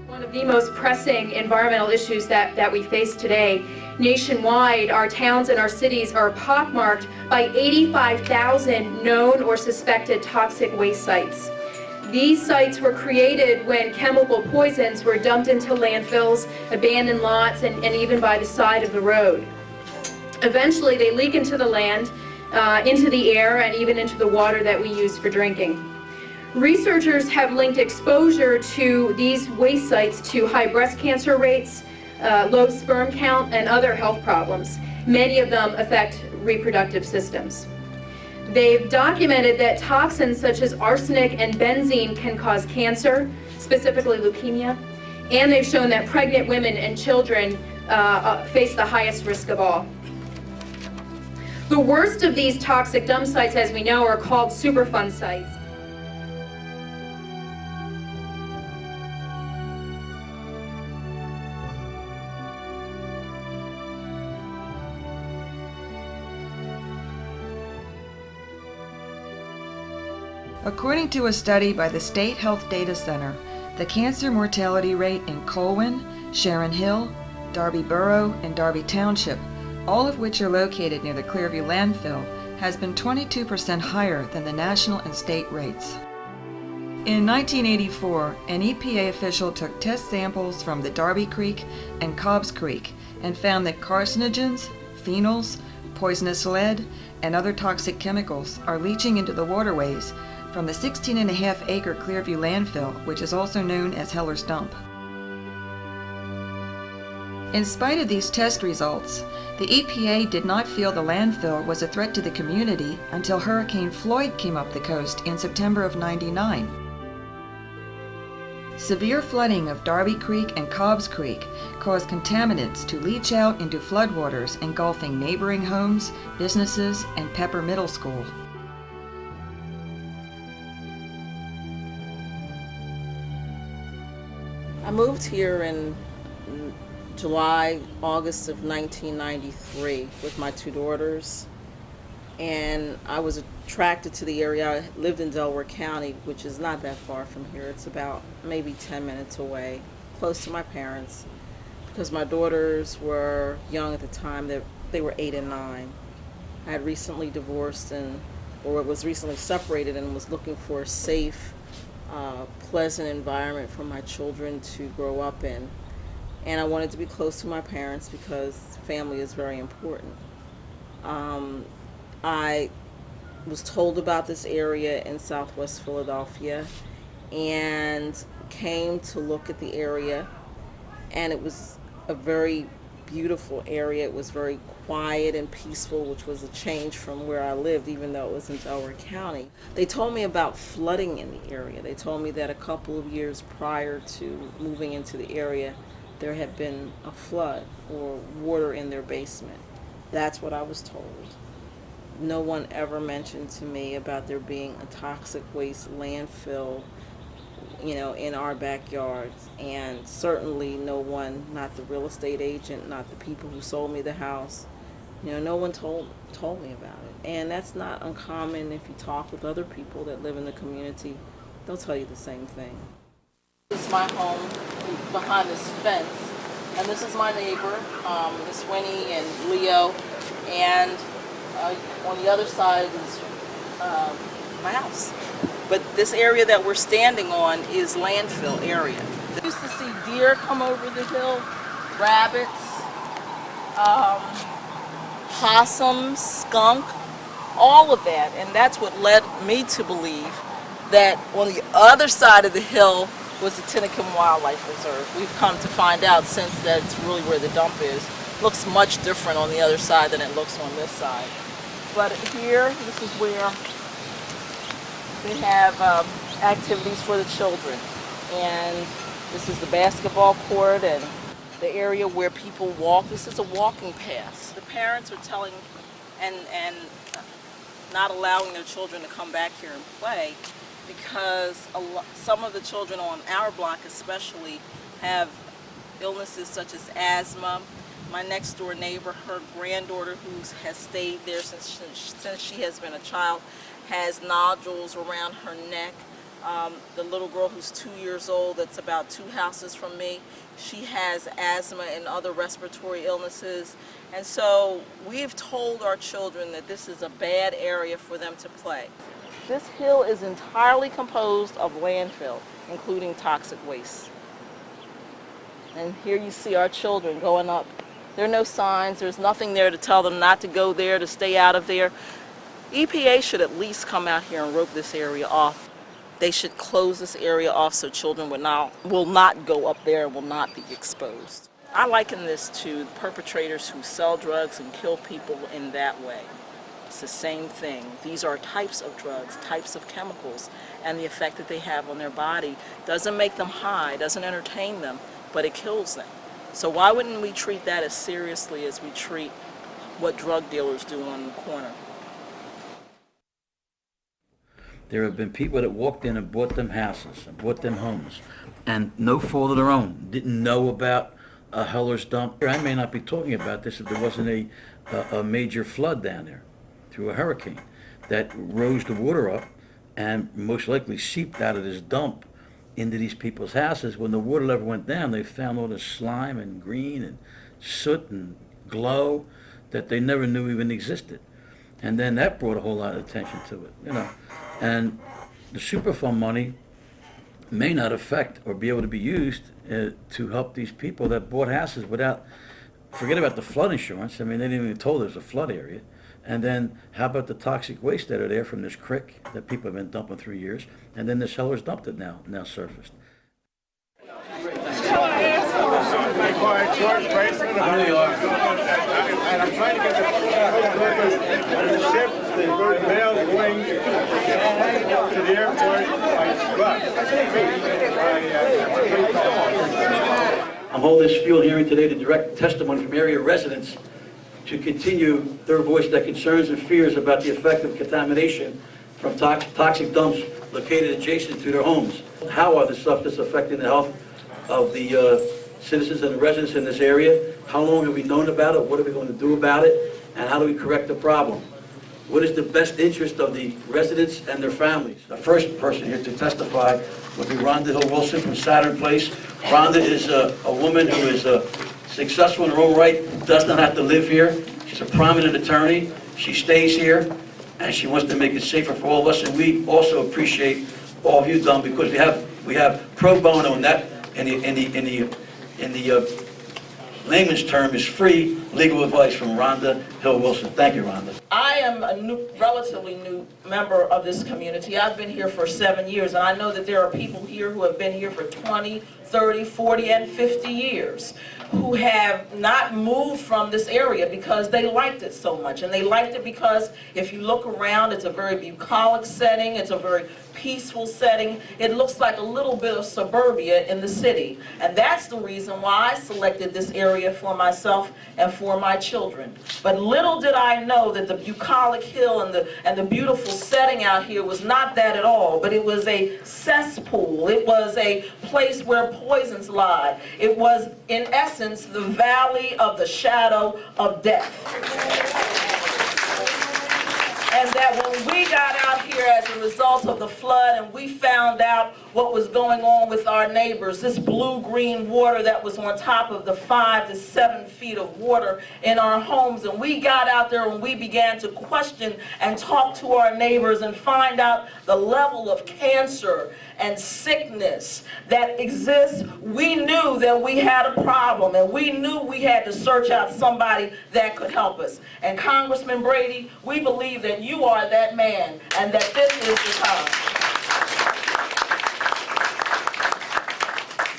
One of the most pressing environmental issues that we face today. Nationwide, our towns and our cities are pockmarked by 85,000 known or suspected toxic waste sites. These sites were created when chemical poisons were dumped into landfills, abandoned lots, and even by the side of the road. Eventually, they leak into the land, into the air, and even into the water that we use for drinking. Researchers have linked exposure to these waste sites to high breast cancer rates, low sperm count, and other health problems. Many of them affect reproductive systems. They've documented that toxins such as arsenic and benzene can cause cancer, specifically leukemia, and they've shown that pregnant women and children face the highest risk of all. The worst of these toxic dump sites, as we know, are called Superfund sites. According to a study by the State Health Data Center, the cancer mortality rate in Colwyn, Sharon Hill, Darby Borough, and Darby Township, all of which are located near the Clearview Landfill, has been 22% higher than the national and state rates. In 1984, an EPA official took test samples from the Darby Creek and Cobbs Creek and found that carcinogens, phenols, poisonous lead, and other toxic chemicals are leaching into the waterways from the 16.5-acre Clearview landfill, which is also known as Heller's Dump. In spite of these test results, the EPA did not feel the landfill was a threat to the community until Hurricane Floyd came up the coast in September of '99. Severe flooding of Darby Creek and Cobbs Creek caused contaminants to leach out into floodwaters engulfing neighboring homes, businesses, and Pepper Middle School. I moved here in July, August of 1993 with my two daughters, and I was attracted to the area. I lived in Delaware County, which is not that far from here. It's about maybe 10 minutes away, close to my parents, because my daughters were young at the time. They were 8 and 9. I had recently divorced or was recently separated and was looking for a safe, pleasant environment for my children to grow up in. And I wanted to be close to my parents because family is very important. I was told about this area in Southwest Philadelphia and came to look at the area, and it was a very beautiful area. It was very quiet and peaceful, which was a change from where I lived, even though it was in Delaware County. They told me about flooding in the area. They told me that a couple of years prior to moving into the area, there had been a flood or water in their basement. That's what I was told. No one ever mentioned to me about there being a toxic waste landfill, in our backyards. And certainly no one, not the real estate agent, not the people who sold me the house, no one told me about it. And that's not uncommon. If you talk with other people that live in the community, they'll tell you the same thing. This is my home behind this fence, and this is my neighbor, Miss Winnie and Leo, and on the other side is my house. But this area that we're standing on is landfill area. I used to see deer come over the hill, rabbits, possums, skunk, all of that, and that's what led me to believe that on the other side of the hill was the Tinicum Wildlife Reserve. We've come to find out since that's really where the dump is. Looks much different on the other side than it looks on this side. But here, this is where they have activities for the children. And this is the basketball court and the area where people walk. This is a walking path. The parents are telling and not allowing their children to come back here and play because some of the children on our block especially have illnesses such as asthma. My next door neighbor, her granddaughter who has stayed there since she has been a child, has nodules around her neck. The little girl who's 2 years old, that's about 2 houses from me, she has asthma and other respiratory illnesses. And so we've told our children that this is a bad area for them to play. This hill is entirely composed of landfill, including toxic waste. And here you see our children going up. There are no signs, there's nothing there to tell them not to go there, to stay out of there. EPA should at least come out here and rope this area off. They should close this area off so children will not go up there and will not be exposed. I liken this to perpetrators who sell drugs and kill people in that way. It's the same thing. These are types of drugs, types of chemicals, and the effect that they have on their body doesn't make them high, doesn't entertain them, but it kills them. So why wouldn't we treat that as seriously as we treat what drug dealers do on the corner? There have been people that walked in and bought them houses and bought them homes, and no fault of their own, didn't know about a Heller's dump. I may not be talking about this if there wasn't a major flood down there through a hurricane that rose the water up and most likely seeped out of this dump into these people's houses. When the water level went down, they found all this slime and green and soot and glow that they never knew even existed. And then that brought a whole lot of attention to it, you know. And the Superfund money may not affect or be able to be used to help these people that bought houses without, forget about the flood insurance. I mean, they didn't even told there's a flood area. And then how about the toxic waste that are there from this creek that people have been dumping through years? And then the sellers dumped it now surfaced. And I'm trying to get the ship, the mail going to the airport by I'm holding this field hearing today to direct testimony from area residents to continue their voice their concerns and fears about the effect of contamination from toxic dumps located adjacent to their homes. How are the substances affecting the health of the citizens and the residents in this area? How long have we known about it? What are we going to do about it? And how do we correct the problem? What is the best interest of the residents and their families? The first person here to testify would be Rhonda Hill-Wilson from Saturn Place. Rhonda is a woman who is successful in her own right, does not have to live here. She's a prominent attorney. She stays here, and she wants to make it safer for all of us. And we also appreciate all of you done, because we have pro bono, and that in the layman's term is free legal advice from Rhonda Hill-Wilson. Thank you, Rhonda. I am a relatively new member of this community. I've been here for 7 years, and I know that there are people here who have been here for 20, 30, 40, and 50 years who have not moved from this area because they liked it so much. And they liked it because if you look around, it's a very bucolic setting, it's a very peaceful setting. It looks like a little bit of suburbia in the city. And that's the reason why I selected this area for myself and for my children. But little did I know that the bucolic hill and the beautiful setting out here was not that at all, but it was a cesspool. It was a place where poisons lie. It was, in essence, the valley of the shadow of death. And that when we got out here as a result of the flood and we found out what was going on with our neighbors, this blue-green water that was on top of the 5 to 7 feet of water in our homes, and we got out there and we began to question and talk to our neighbors and find out the level of cancer and sickness that exists, we knew that we had a problem, and we knew we had to search out somebody that could help us. And Congressman Brady, we believe that you are that man, and that this is the time.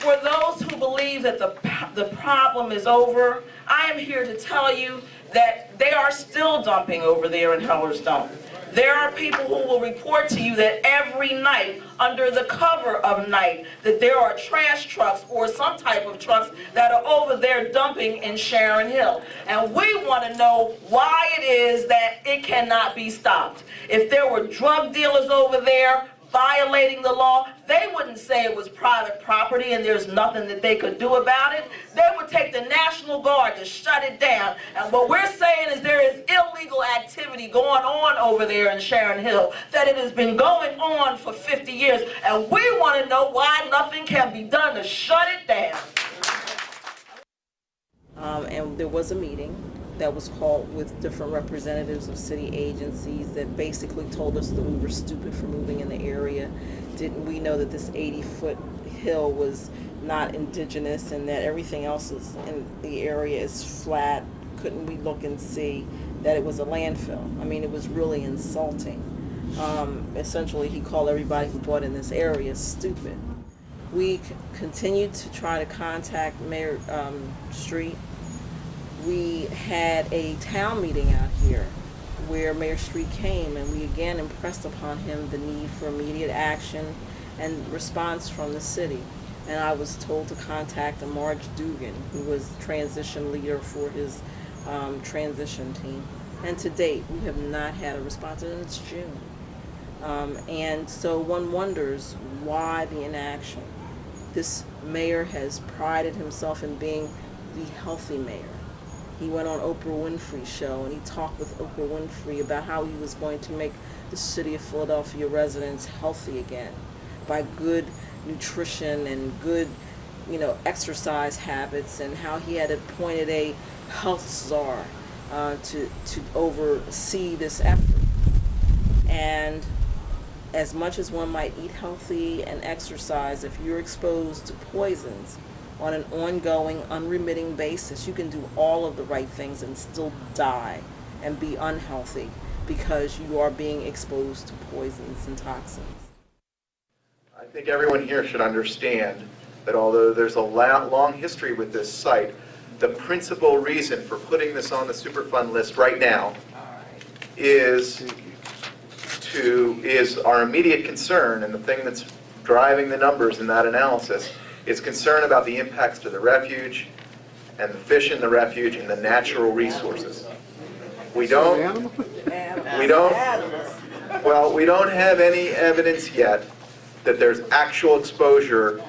For those who believe that the problem is over, I am here to tell you that they are still dumping over there in Heller's Dump. There are people who will report to you that every night, under the cover of night, that there are trash trucks or some type of trucks that are over there dumping in Sharon Hill. And we want to know why it is that it cannot be stopped. If there were drug dealers over there, violating the law, they wouldn't say it was private property and there's nothing that they could do about it. They would take the National Guard to shut it down. And what we're saying is there is illegal activity going on over there in Sharon Hill, that it has been going on for 50 years. And we want to know why nothing can be done to shut it down. And there was a meeting that was called with different representatives of city agencies that basically told us that we were stupid for moving in the area. Didn't we know that this 80-foot hill was not indigenous and that everything else is in the area is flat? Couldn't we look and see that it was a landfill? I mean, it was really insulting. Essentially, he called everybody who bought in this area stupid. We continued to try to contact Mayor Street. We had a town meeting out here where Mayor Street came, and we again impressed upon him the need for immediate action and response from the city. And I was told to contact Marge Dugan, who was transition leader for his transition team. And to date, we have not had a response, and it's June. And so one wonders why the inaction. This mayor has prided himself in being the healthy mayor. He went on Oprah Winfrey's show and he talked with Oprah Winfrey about how he was going to make the city of Philadelphia residents healthy again by good nutrition and good, exercise habits, and how he had appointed a health czar to oversee this effort. And as much as one might eat healthy and exercise, if you're exposed to poisons on an ongoing, unremitting basis, you can do all of the right things and still die and be unhealthy because you are being exposed to poisons and toxins. I think everyone here should understand that although there's a long history with this site, the principal reason for putting this on the Superfund list right now is our immediate concern, and the thing that's driving the numbers in that analysis is concern about the impacts to the refuge and the fish in the refuge and the natural resources. We don't have any evidence yet that there's actual exposure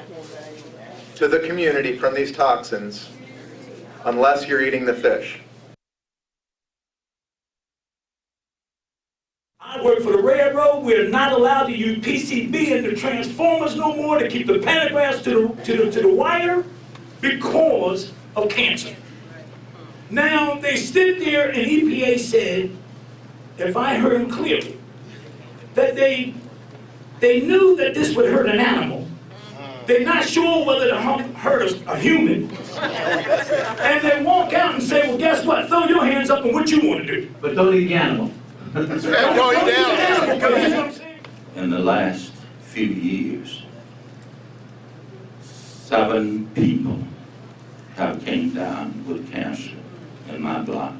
to the community from these toxins unless you're eating the fish. I work for the railroad. We're not allowed to use PCB in the transformers no more to keep the pantographs to the wire because of cancer. Now, they stood there and EPA said, if I heard them clearly, that they knew that this would hurt an animal. They're not sure whether it hurt a human. And they walk out and say, well, guess what? Throw your hands up on what you want to do. But don't eat the animal. In the last few years, 7 people have came down with cancer in my block.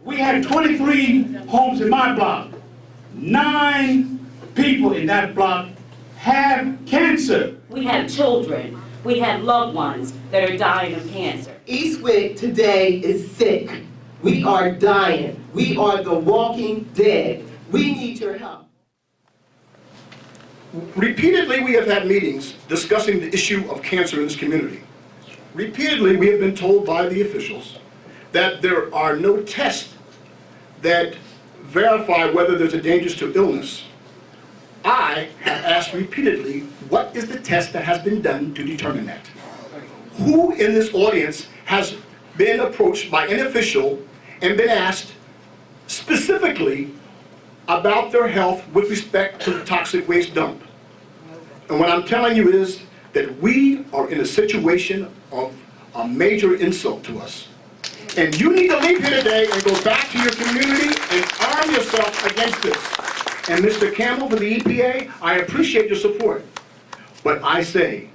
We had 23 homes in my block. 9 people in that block have cancer. We have children, we have loved ones that are dying of cancer. Eastwick today is sick. We are dying. We are the walking dead. We need your help. Repeatedly, we have had meetings discussing the issue of cancer in this community. Repeatedly, we have been told by the officials that there are no tests that verify whether there's a danger to illness. I have asked repeatedly, what is the test that has been done to determine that? Who in this audience has been approached by an official and been asked specifically about their health with respect to the toxic waste dump? And what I'm telling you is that we are in a situation of a major insult to us. And you need to leave here today and go back to your community and arm yourself against this. And Mr. Campbell for the EPA, I appreciate your support. But I say,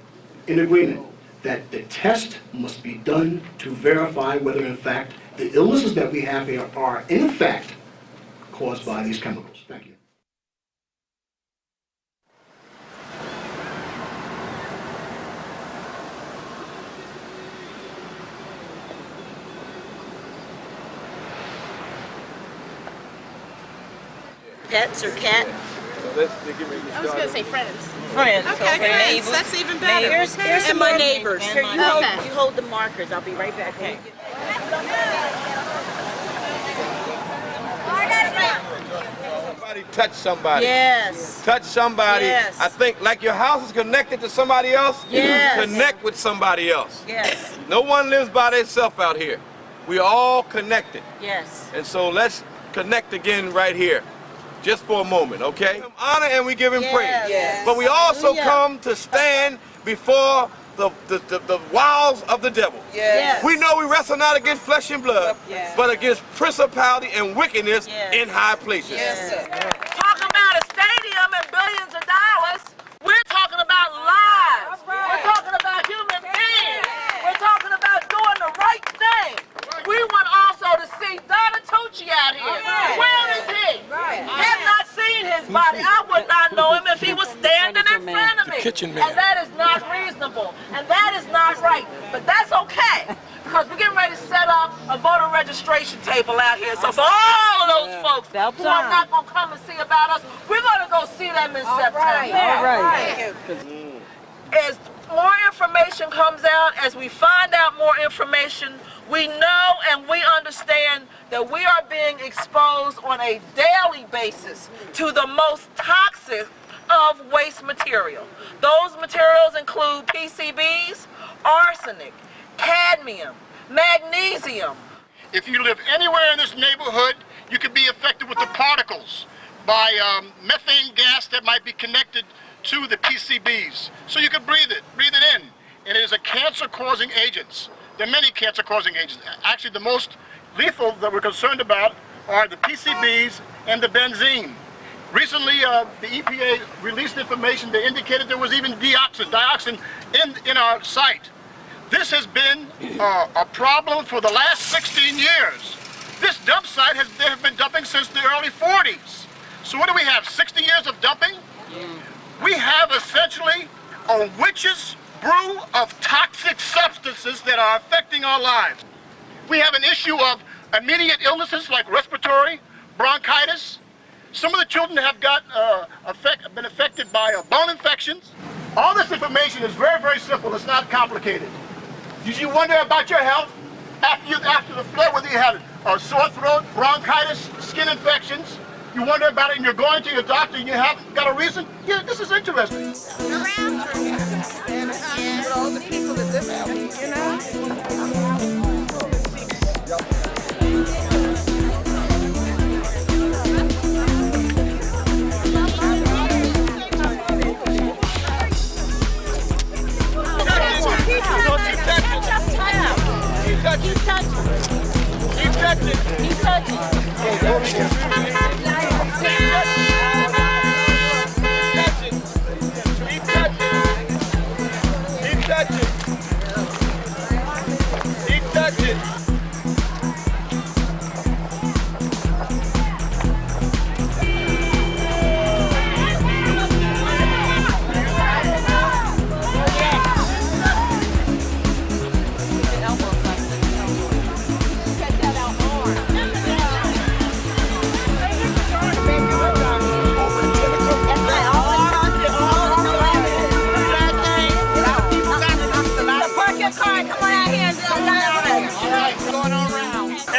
in agreement, that the test must be done to verify whether in fact the illnesses that we have here are in fact caused by these chemicals. Thank you. Pets or cat? I was gonna say friends. Friends. Okay, friends. That's even better. Here's some my more neighbors. Here, you hold the markers. I'll be right back. Okay. Somebody touch somebody. Yes. Touch somebody. Yes. I think like your house is connected to somebody else. Yes. Connect with somebody else. Yes. No one lives by themselves out here. We are all connected. Yes. And so let's connect again right here. Just for a moment, okay? We give him honor and we give him praise. Yes. But we also come to stand before the wiles of the devil. Yes. We know we wrestle not against flesh and blood, Yes. but against principality and wickedness in high places. Yes, sir. Talking about a stadium and billions of dollars, we're talking about lives. We're talking about human beings. We're talking about doing the right thing. We want also to see Donna Tucci out here. Where is he? Have not seen his body. I would not know him if he was standing in front of me. And that is not reasonable. And that is not right. But that's okay. Because we're getting ready to set up a voter registration table out here. So for all of those folks who are not going to come and see about us, we're going to go see them in September. All right. As more information comes out, as we find out more information, we know and we understand that we are being exposed on a daily basis to the most toxic of waste material. Those materials include PCBs, arsenic, cadmium, magnesium. If you live anywhere in this neighborhood, you could be affected with the particles by methane gas that might be connected to the PCBs. So you can breathe it in. And it is a cancer-causing agent. There are many cancer-causing agents. Actually, the most lethal that we're concerned about are the PCBs and the benzene. Recently, the EPA released information that indicated there was even dioxin in our site. This has been a problem for the last 16 years. This dump site they have been dumping since the early 40s. So what do we have, 60 years of dumping? We have essentially a witch's brew of toxic substances that are affecting our lives. We have an issue of immediate illnesses like respiratory, bronchitis. Some of the children have been affected by bone infections. All this information is very, very simple. It's not complicated. Did you wonder about your health after the flood, whether you had a sore throat, bronchitis, skin infections? You wonder about it and you're going to your doctor and you haven't got a reason? Yeah, this is interesting. With all the people that live out here, you know?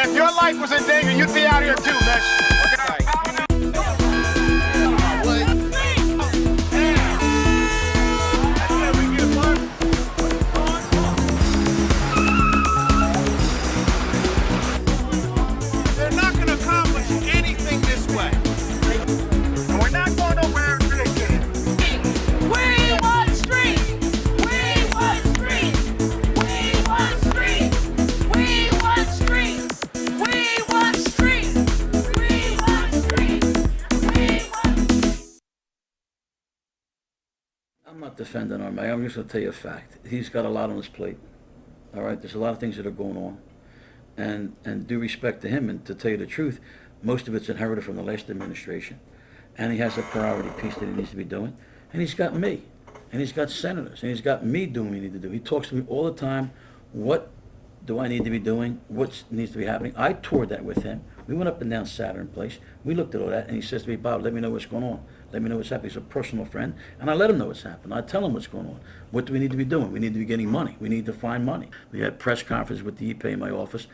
If your life was in danger, you'd be out here too, man. They're not going to accomplish anything this way. And we're not going nowhere until they get it. We want streets! We want streets! We want streets! We want streets! We want streets! We want streets! We want... I'm not defending our mayor. I'm just going to tell you a fact. He's got a lot on his plate. All right? There's a lot of things that are going on. And due respect to him, and to tell you the truth, most of it's inherited from the last administration. And he has a priority piece that he needs to be doing. And he's got me. And he's got senators. And he's got me doing what we need to do. He talks to me all the time. What do I need to be doing? What needs to be happening? I toured that with him. We went up and down Saturn Place. We looked at all that, and he says to me, Bob, let me know what's going on. Let me know what's happening. He's a personal friend, and I let him know what's happening. I tell him what's going on. What do we need to be doing? We need to be getting money. We need to find money. We had press conference with the EPA in my office.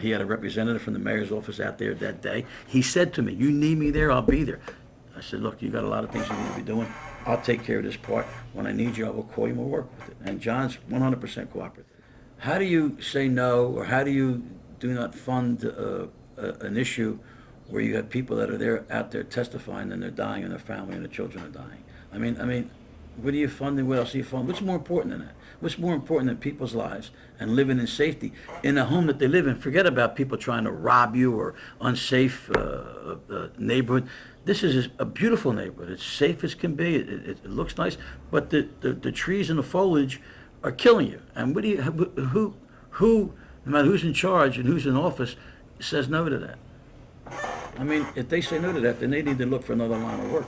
He had a representative from the mayor's office out there that day. He said to me, you need me there, I'll be there. I said, look, you got a lot of things you need to be doing. I'll take care of this part. When I need you, I will call you and we'll work with it. And John's 100% cooperative. How do you say no, or how do you do not fund an issue where you have people that are out there testifying and they're dying and their family and their children are dying? I mean, what are you funding? What else are you funding? What's more important than that? What's more important than people's lives and living in safety in the home that they live in? Forget about people trying to rob you or unsafe neighborhood. This is a beautiful neighborhood. It's safe as can be. It looks nice, but the trees and the foliage are killing you. And what do you? Who? No matter who's in charge and who's in office, says no to that. I mean, if they say no to that, then they need to look for another line of work.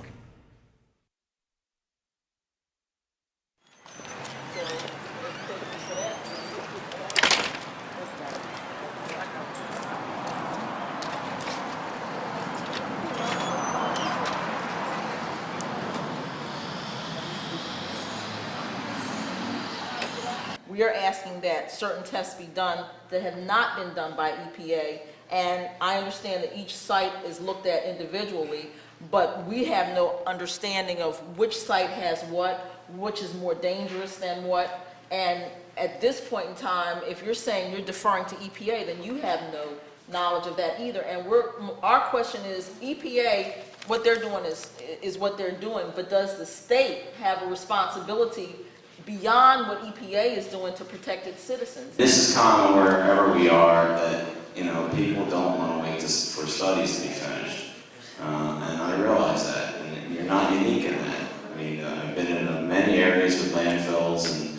We are asking that certain tests be done that have not been done by EPA, and I understand that each site is looked at individually, but we have no understanding of which site has what, which is more dangerous than what, and at this point in time, if you're saying you're deferring to EPA, then you have no knowledge of that either. And our question is, EPA, what they're doing is what they're doing, but does the state have a responsibility beyond what EPA is doing to protect its citizens? This is common wherever we are, that people don't want to wait for studies to be finished, and I realize that, and you're not unique in that. I mean, I've been in many areas with landfills,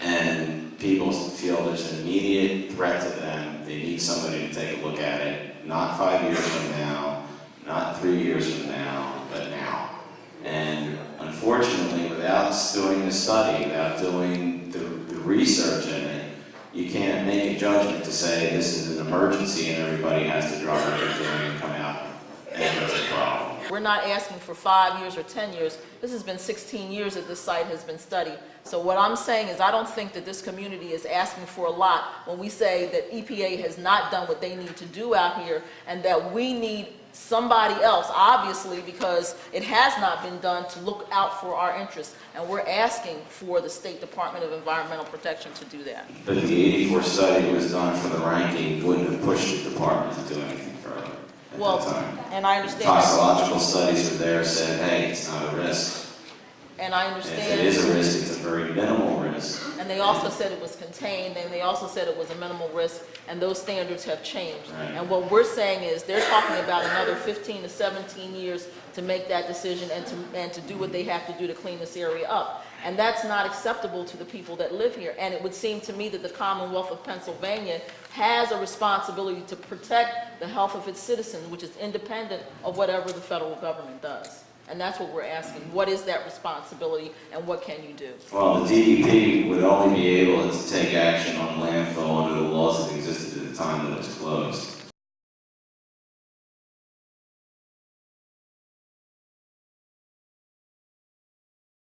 and people feel there's an immediate threat to them. They need somebody to take a look at it, not 5 years from now, not 3 years from now, but now. And unfortunately, without doing the study, without doing the research in it, you can't make a judgment to say this is an emergency and everybody has to drop what they're doing and come out and there's a problem. We're not asking for 5 years or 10 years. This has been 16 years that this site has been studied. So what I'm saying is I don't think that this community is asking for a lot when we say that EPA has not done what they need to do out here, and that we need somebody else, obviously, because it has not been done, to look out for our interests. And we're asking for the State Department of Environmental Protection to do that. But the 84 study was done for the ranking, wouldn't have pushed the department to do anything further at that time. And I understand. Toxicological studies were there, said, hey, it's not a risk. And I understand. If it is a risk, it's a very minimal risk. And they also said it was contained, and they also said it was a minimal risk, and those standards have changed. Right. And what we're saying is they're talking about another 15 to 17 years to make that decision and to do what they have to do to clean this area up. And that's not acceptable to the people that live here. And it would seem to me that the Commonwealth of Pennsylvania has a responsibility to protect the health of its citizens, which is independent of whatever the federal government does. And that's what we're asking. What is that responsibility, and what can you do? Well, the DEP would only be able to take action on landfill under the laws that exist